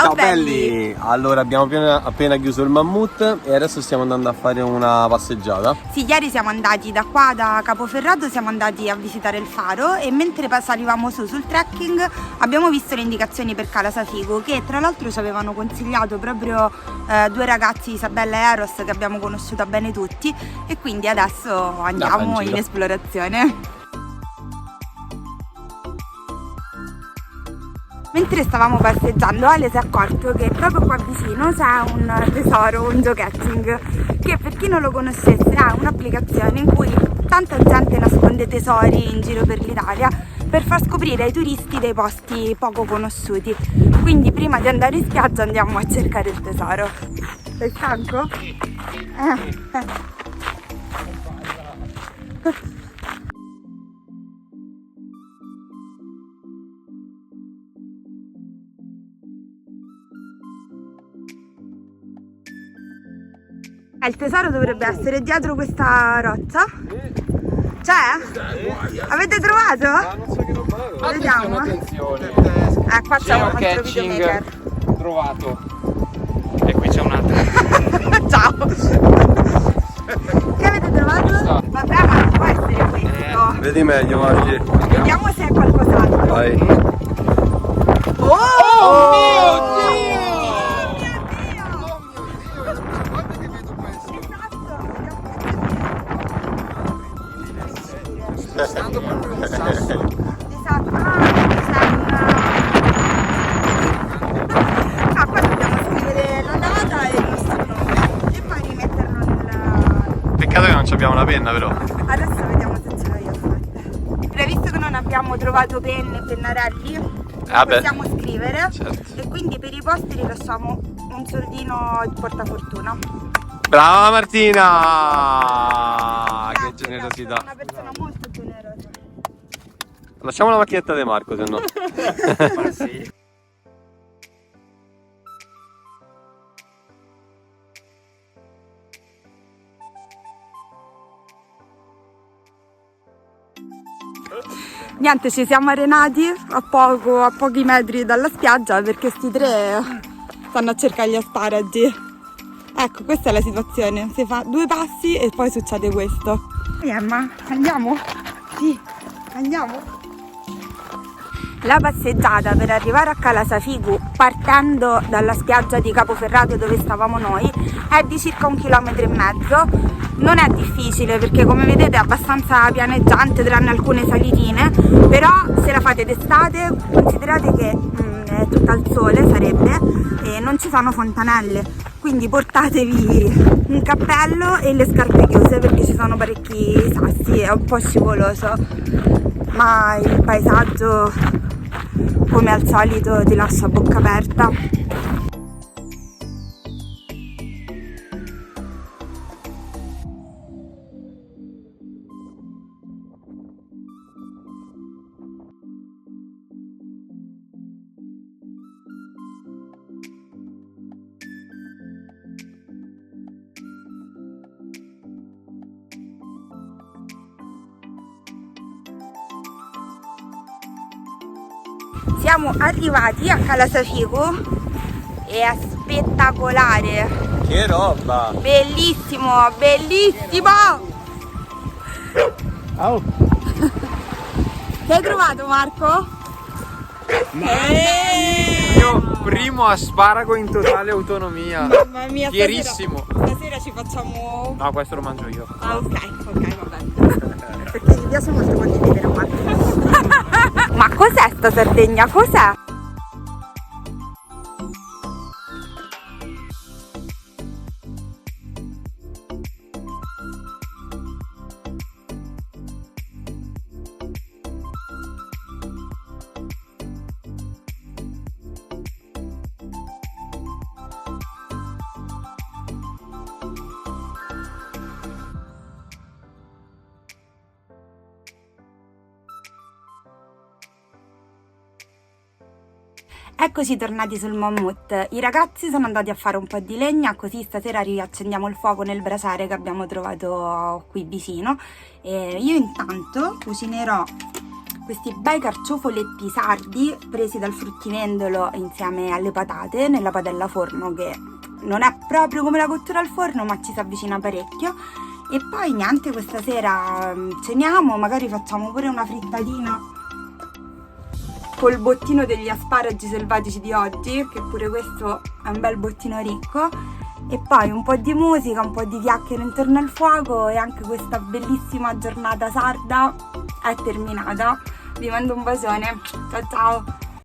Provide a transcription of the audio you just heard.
Ciao belli! Allora abbiamo appena chiuso il mammut e adesso stiamo andando a fare una passeggiata. Sì, ieri siamo andati da qua, da Capoferrato, siamo andati a visitare il faro e mentre salivamo sul trekking abbiamo visto le indicazioni per Cala Safigo, che tra l'altro ci avevano consigliato proprio due ragazzi, Isabella e Eros, che abbiamo conosciuto bene tutti, e quindi adesso andiamo in esplorazione. Mentre stavamo passeggiando, Ale si è accorto che proprio qua vicino c'è un tesoro, un geocaching, che per chi non lo conoscesse è un'applicazione in cui tanta gente nasconde tesori in giro per l'Italia per far scoprire ai turisti dei posti poco conosciuti. Quindi prima di andare in spiaggia andiamo a cercare il tesoro. Sei stanco? Il tesoro dovrebbe essere dietro questa roccia. C'è? Avete trovato? Non so che roba è. Vediamo. Attenzione. Qua c'è un altro videomaker. Trovato. E qui c'è un altro. Ciao. Che avete trovato? Vabbè, ma non può essere questo. Vedi meglio, Marghi. Vediamo se è qualcos'altro. Vai. Oh mio Dio! Stando proprio un sasso. Esatto, poi dobbiamo scrivere la data e il nostro nome e poi rimetterlo nella... Peccato che non abbiamo una penna però. Adesso vediamo se ce l'ho io, aspetta. Visto che non abbiamo trovato penne e pennarelli, possiamo scrivere, certo. E quindi per i posti lasciamo un soldino di portafortuna. Brava Martina! Che Grazie, generosità. Una persona molto generosa. Lasciamo la macchinetta di Marco, se no. Ma sì. Niente, ci siamo arenati a pochi metri dalla spiaggia perché sti tre stanno a cercare gli asparagi. Ecco, questa è la situazione, si fa 2 passi e poi succede questo. Emma, andiamo? Sì, andiamo. La passeggiata per arrivare a Cala Safigo, partendo dalla spiaggia di Capoferrato dove stavamo noi, è di circa 1,5 km. Non è difficile perché, come vedete, è abbastanza pianeggiante tranne alcune salitine, però se la fate d'estate considerate che è tutto al sole, sarebbe, e non ci sono fontanelle, quindi portatevi un cappello e le scarpe chiuse perché ci sono parecchi sassi, è un po' scivoloso, ma il paesaggio, come al solito, ti lascia a bocca aperta. Siamo arrivati a Cala Safigo e è spettacolare, Che roba! bellissimo, bellissimo! Oh. Che hai trovato, Marco? Il mio primo asparago in totale autonomia. Mamma mia, Fierissimo. Stasera ci facciamo... No, questo lo mangio io. Ah, ok, va bene. Perché mi piace molto condividere a Marco. Ma cos'è sta Sardegna? Cos'è? Eccoci tornati sul mammut. I ragazzi sono andati a fare un po' di legna, così stasera riaccendiamo il fuoco nel braciere che abbiamo trovato qui vicino. E io intanto cucinerò questi bei carciofoletti sardi presi dal fruttivendolo insieme alle patate nella padella forno, che non è proprio come la cottura al forno ma ci si avvicina parecchio. E poi niente, questa sera ceniamo, magari facciamo pure una frittatina col bottino degli asparagi selvatici di oggi, che pure questo è un bel bottino ricco, e poi un po' di musica, un po' di chiacchiere intorno al fuoco, e anche questa bellissima giornata sarda è terminata. Vi mando un bacione, ciao ciao!